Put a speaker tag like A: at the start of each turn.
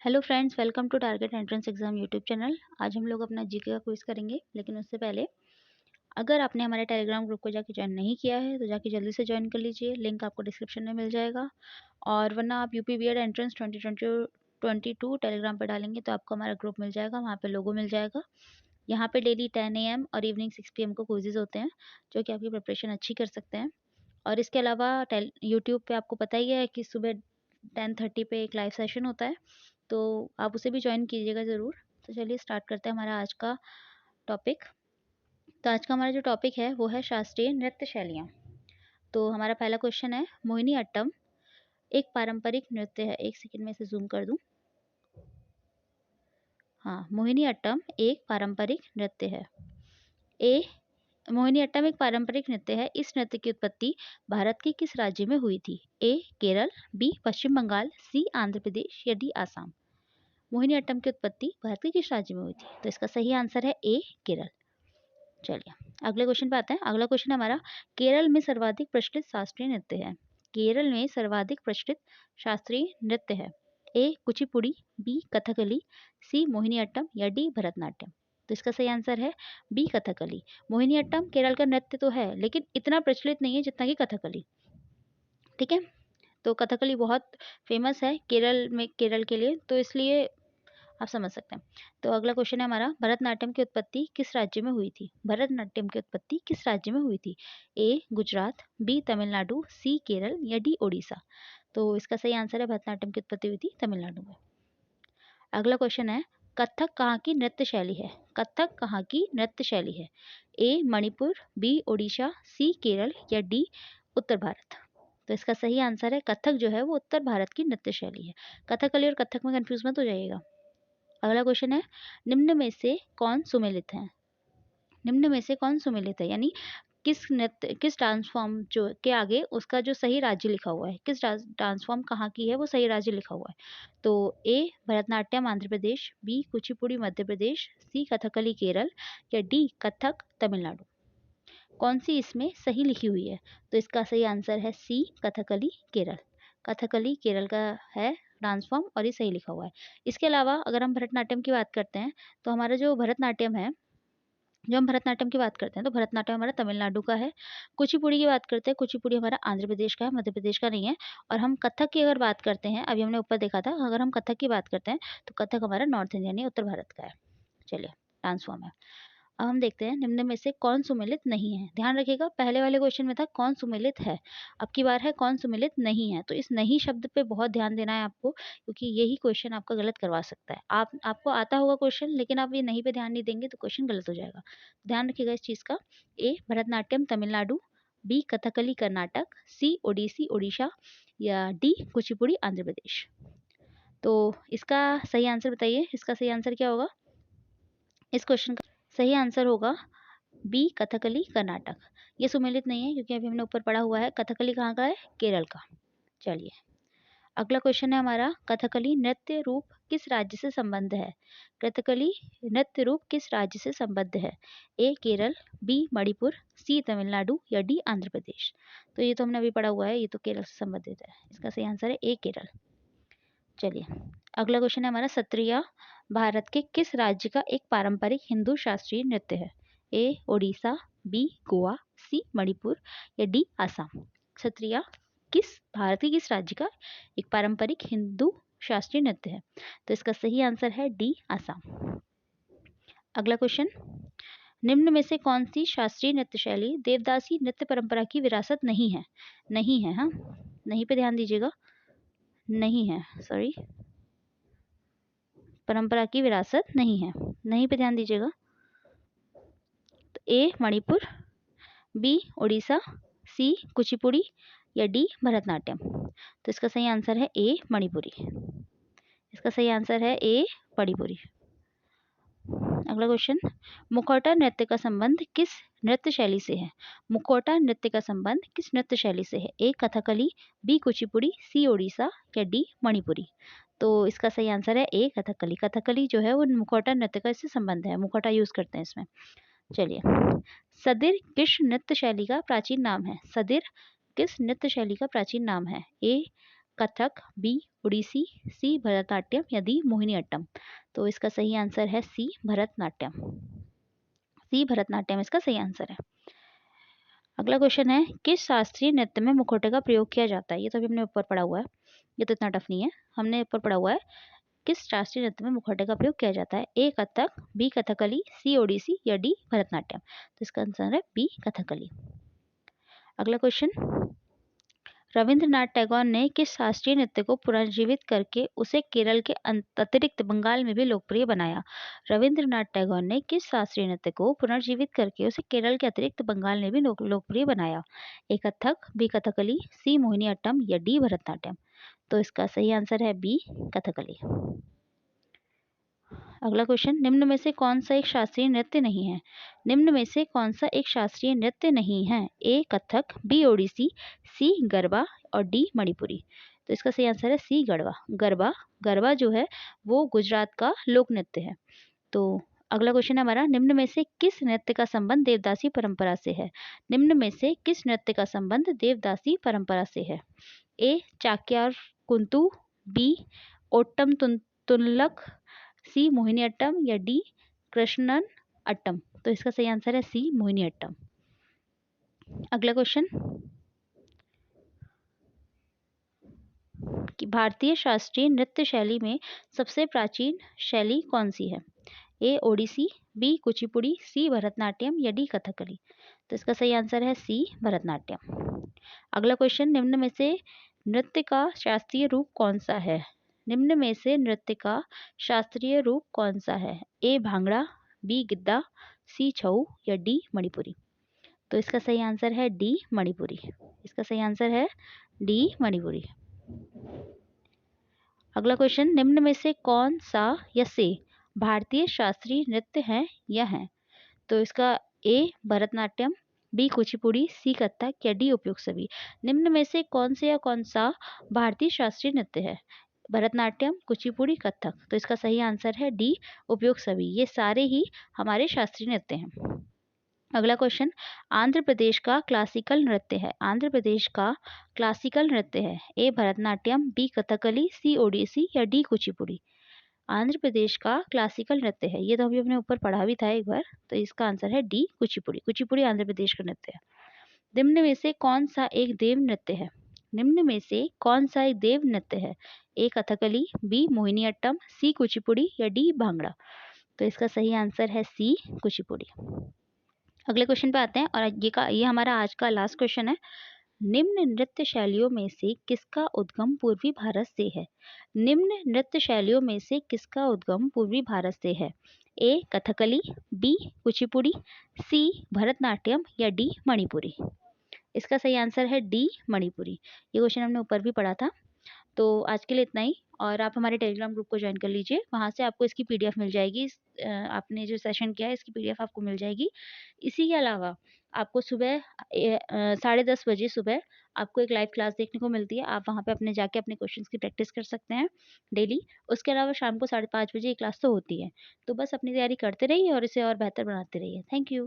A: Hello friends, welcome to target entrance exam YouTube channel. आज हम लोग अपना जीके का क्विज करेंगे, लेकिन उससे पहले अगर आपने हमारे टेलीग्राम ग्रुप को जाके ज्वाइन नहीं किया है तो जाके जल्दी से ज्वाइन कर लीजिए। लिंक आपको डिस्क्रिप्शन में मिल जाएगा। और वरना आप यूपी बीएड एंट्रेंस 2022 टेलीग्राम पर डालेंगे तो आपको हमारा ग्रुप मिल जाएगा, वहाँ पे लोगो मिल जाएगा। यहाँ पे डेली 10 AM और इवनिंग 6 PM को क्विजेज होते हैं, जो कि आपकी प्रिपरेशन अच्छी कर सकते हैं। और इसके अलावा यूट्यूब पे आपको पता ही है कि सुबह 10:30 पे एक लाइव सेशन होता है, तो आप उसे भी ज्वाइन कीजिएगा ज़रूर। तो चलिए स्टार्ट करते हैं हमारा आज का टॉपिक। तो आज का हमारा जो टॉपिक है वो है शास्त्रीय नृत्य शैलियाँ। तो हमारा पहला क्वेश्चन है, मोहिनी अट्टम एक पारंपरिक नृत्य है। एक सेकंड में इसे जूम कर दूं। हाँ, मोहिनी अट्टम एक पारंपरिक नृत्य है। ए मोहिनी अट्टम एक पारंपरिक नृत्य है। इस नृत्य की उत्पत्ति भारत के किस राज्य में हुई थी? ए केरल, बी पश्चिम बंगाल, सी आंध्र प्रदेश या डी आसाम। मोहिनी अट्टम की उत्पत्ति भारत के किस राज्य में हुई थी? तो इसका सही आंसर है ए केरल। चलिए अगले क्वेश्चन पे आते हैं। अगला क्वेश्चन हमारा, केरल में सर्वाधिक प्रचलित शास्त्रीय नृत्य है। केरल में सर्वाधिक प्रचलित शास्त्रीय नृत्य है। ए कुचिपुड़ी, बी कथकली, सी मोहिनी अट्टम या डी भरतनाट्यम। तो इसका सही आंसर है बी कथकली। मोहिनी अट्टम केरल का नृत्य तो है, लेकिन इतना प्रचलित नहीं है जितना कि कथकली। ठीक है, तो कथकली बहुत फेमस है केरल में, केरल के लिए, तो इसलिए आप समझ सकते हैं। तो अगला क्वेश्चन है हमारा, भरतनाट्यम की उत्पत्ति किस राज्य में हुई थी? भरतनाट्यम की उत्पत्ति किस राज्य में हुई थी? ए गुजरात, बी तमिलनाडु, सी केरल या डी ओडिशा। तो इसका सही आंसर है भरतनाट्यम की उत्पत्ति हुई थी तमिलनाडु में। अगला क्वेश्चन है, कथक कहाँ की नृत्य शैली है? कथक कहाँ की नृत्य शैली है? ए मणिपुर, बी ओडिशा, सी केरल या डी उत्तर भारत। तो इसका सही आंसर है कथक जो है वो उत्तर भारत की नृत्य शैली है। कथकली और कथक में कंफ्यूज मत हो जाइएगा। अगला क्वेश्चन है, निम्न में से कौन सुमेलित है? निम्न में से कौन सुमेलित है, यानी किस नृत्य, किस डांस फॉर्म जो के आगे उसका जो सही राज्य लिखा हुआ है, किस डांस फॉर्म कहाँ की है वो सही राज्य लिखा हुआ है। तो ए भरतनाट्यम आंध्र प्रदेश, बी कुचिपुड़ी मध्य प्रदेश, सी कथकली केरल या डी कथक तमिलनाडु। कौन सी इसमें सही लिखी हुई है? तो इसका सही आंसर है सी कथकली केरल। कथकली केरल का है डांस फॉर्म और ये सही लिखा हुआ है। इसके अलावा अगर हम भरतनाट्यम की बात करते हैं, तो हमारा जो भरतनाट्यम है, जब हम भरतनाट्यम की बात करते हैं तो भरतनाट्यम हमारा तमिलनाडु का है। कुचिपुड़ी की बात करते हैं, कुचिपुड़ी हमारा आंध्र प्रदेश का है, मध्य प्रदेश का नहीं है। और हम कथक की अगर बात करते हैं, अभी हमने ऊपर देखा था, अगर हम कथक की बात करते हैं तो कथक हमारा नॉर्थ इंडियन यानी उत्तर भारत का है। चलिए, डांस फॉर्म है। अब हम देखते हैं निम्न में से कौन सुमेलित नहीं है। ध्यान रखिएगा, पहले वाले क्वेश्चन में था कौन सुमेलित है, अब की बार है कौन सुमेलित नहीं है। तो इस नहीं शब्द पे बहुत ध्यान देना है आपको, क्योंकि यही क्वेश्चन आपका गलत करवा सकता है। आपको आता होगा क्वेश्चन, लेकिन आप ये नहीं पे ध्यान नहीं देंगे तो क्वेश्चन गलत हो जाएगा। ध्यान रखिएगा इस चीज़ का। ए भरतनाट्यम तमिलनाडु, बी कथकली कर्नाटक, सी ओडिसी ओडिशा या डी कुचिपुड़ी आंध्र प्रदेश। तो इसका सही आंसर बताइए, इसका सही आंसर क्या होगा? इस क्वेश्चन का सही आंसर होगा बी कथकली कर्नाटक। ये सुमेलित नहीं है, क्योंकि अभी हमने ऊपर पढ़ा हुआ है कथकली कहाँ का है, केरल का। चलिए अगला क्वेश्चन है हमारा, कथकली नृत्य रूप किस राज्य से संबद्ध है? कथकली नृत्य रूप किस राज्य से संबद्ध है? ए केरल, बी मणिपुर, सी तमिलनाडु या डी आंध्र प्रदेश। तो ये तो हमने अभी पढ़ा हुआ है, ये तो केरल से संबंधित है। इसका सही आंसर है ए केरल। चलिए अगला क्वेश्चन है हमारा, सत्रिया भारत के किस राज्य का एक पारंपरिक हिंदू शास्त्रीय नृत्य है? ए ओडिशा, बी गोवा, सी मणिपुर या डी आसाम। सत्रिया भारत के किस राज्य का एक पारंपरिक हिंदू शास्त्रीय नृत्य है? तो इसका सही आंसर है डी आसाम। अगला क्वेश्चन, निम्न में से कौन सी शास्त्रीय नृत्य शैली देवदासी नृत्य परंपरा की विरासत नहीं है? नहीं है, हाँ, नहीं पे ध्यान दीजिएगा, नहीं है, सॉरी, परंपरा की विरासत नहीं है, नहीं पे ध्यान दीजिएगा। तो ए मणिपुर, बी ओडिशा, सी कुचिपुड़ी या डी भरतनाट्यम। तो इसका सही आंसर है ए मणिपुरी। इसका सही आंसर है ए मणिपुरी। अगला क्वेश्चन, मुखौटा नृत्य का संबंध किस नृत्य शैली से है? मुखौटा नृत्य का संबंध किस नृत्य शैली से है? ए कथकली, बी कुचिपुड़ी, सी ओडिशा या डी मणिपुरी। तो इसका सही आंसर है ए कथकली। कथकली जो है वो मुखौटा नृत्य का इससे संबंध है, मुखौटा यूज करते हैं इसमें। चलिए, सदिर किस नृत्य शैली का प्राचीन नाम है? सदिर किस नृत्य शैली का प्राचीन नाम है? ए कथक, बी ओडिसी, सी भरतनाट्यम या डी मोहिनीअट्टम। तो इसका सही आंसर है सी भरतनाट्यम। सी भरतनाट्यम इसका सही आंसर है। अगला क्वेश्चन है, किस शास्त्रीय नृत्य में मुखौटे का प्रयोग किया जाता है? ये तो अभी हमने ऊपर पढ़ा हुआ है, ये तो इतना टफ नहीं है, हमने ऊपर पढ़ा हुआ है। किस शास्त्रीय नृत्य में मुखौटे का प्रयोग किया जाता है? ए कथक, बी कथकली, सी ओडिसी या डी भरतनाट्यम। तो इसका आंसर है बी कथकली। अगला क्वेश्चन, रविंद्रनाथ टैगोर ने किस शास्त्रीय नृत्य को पुनर्जीवित करके उसे केरल के अतिरिक्त बंगाल में भी लोकप्रिय बनाया? रविंद्रनाथ टैगोर ने किस शास्त्रीय नृत्य को पुनर्जीवित करके उसे केरल के अतिरिक्त बंगाल में भी लोकप्रिय बनाया? ए कथक, बी कथकली, सी मोहिनीअट्टम या डी भरतनाट्यम। तो इसका सही आंसर है बी कथकली। अगला क्वेश्चन, निम्न में से कौन सा एक शास्त्रीय नृत्य नहीं है? निम्न में से कौन सा एक शास्त्रीय नृत्य नहीं है? ए कथक, बी ओडिसी, सी गरबा और डी मणिपुरी। तो इसका सही आंसर है सी गरबा। गरबा गरबा जो है वो गुजरात का लोक नृत्य है। तो अगला क्वेश्चन है हमारा, निम्न में से किस नृत्य का संबंध देवदासी परंपरा से है? निम्न में से किस नृत्य का संबंध देवदासी परंपरा से है? ए चाक्यार कुंतु, बी ओट्टम तुनलक, सी मोहिनीअट्टम या डी कृष्णन अट्टम। तो इसका सही आंसर है सी मोहिनीअट्टम। अगला क्वेश्चन, कि भारतीय शास्त्रीय नृत्य शैली में सबसे प्राचीन शैली कौन सी है? ए ओडिसी, बी कुचिपुड़ी, सी भरतनाट्यम या डी कथकली। तो इसका सही आंसर है सी भरतनाट्यम। अगला क्वेश्चन, निम्न में से नृत्य का शास्त्रीय रूप कौन सा है? निम्न में से नृत्य का शास्त्रीय रूप कौन सा है? ए भांगड़ा, बी गिद्दा, सी छऊ या डी मणिपुरी। तो इसका सही आंसर है डी मणिपुरी। इसका सही आंसर है डी मणिपुरी। अगला क्वेश्चन, निम्न में से कौन सा या से भारतीय शास्त्रीय नृत्य है या है? तो इसका ए भरतनाट्यम, बी कुचिपुड़ी, सी कथक या डी उपयुक्त सभी। निम्न में से कौन से या कौन सा भारतीय शास्त्रीय नृत्य है? भरतनाट्यम, कुचिपुड़ी, कथक। तो इसका सही आंसर है डी उपयुक्त सभी। ये सारे ही हमारे शास्त्रीय नृत्य हैं। अगला क्वेश्चन, आंध्र प्रदेश का क्लासिकल नृत्य है। आंध्र प्रदेश का क्लासिकल नृत्य है। ए भरतनाट्यम, बी कथकली, सी ओडिसी या डी कुचिपुड़ी। आंध्र प्रदेश का क्लासिकल नृत्य है, ये तो अभी हमने ऊपर पढ़ा भी था एक बार। तो इसका आंसर है डी कुचिपुड़ी। कुचिपुड़ी आंध्र प्रदेश का नृत्य है। निम्न में से कौन सा एक देव नृत्य है? निम्न में से कौन सा एक देव नृत्य है? ए कथकली, बी मोहिनीअट्टम, सी कुचिपुड़ी या डी भांगड़ा। तो इसका सही आंसर है सी कुचिपुड़ी। अगले क्वेश्चन पे आते हैं और ये हमारा आज का लास्ट क्वेश्चन है। निम्न नृत्य शैलियों में से किसका उद्गम पूर्वी भारत से है? निम्न नृत्य शैलियों में से किसका उद्गम पूर्वी भारत से है? ए कथकली, बी कुचिपुड़ी, सी भरतनाट्यम या डी मणिपुरी। इसका सही आंसर है डी मणिपुरी। ये क्वेश्चन हमने ऊपर भी पढ़ा था। तो आज के लिए इतना ही, और आप हमारे टेलीग्राम ग्रुप को ज्वाइन कर लीजिए, वहाँ से आपको इसकी पीडीएफ मिल जाएगी। आपने जो सेशन किया है इसकी पीडीएफ आपको मिल जाएगी। इसी के अलावा आपको सुबह 10:30 बजे सुबह आपको एक लाइव क्लास देखने को मिलती है। आप वहाँ पे अपने जाके अपने क्वेश्चंस की प्रैक्टिस कर सकते हैं डेली। उसके अलावा शाम को 5:30 बजे ये क्लास तो होती है। तो बस अपनी तैयारी करते रहिए और इसे और बेहतर बनाते रहिए। Thank you.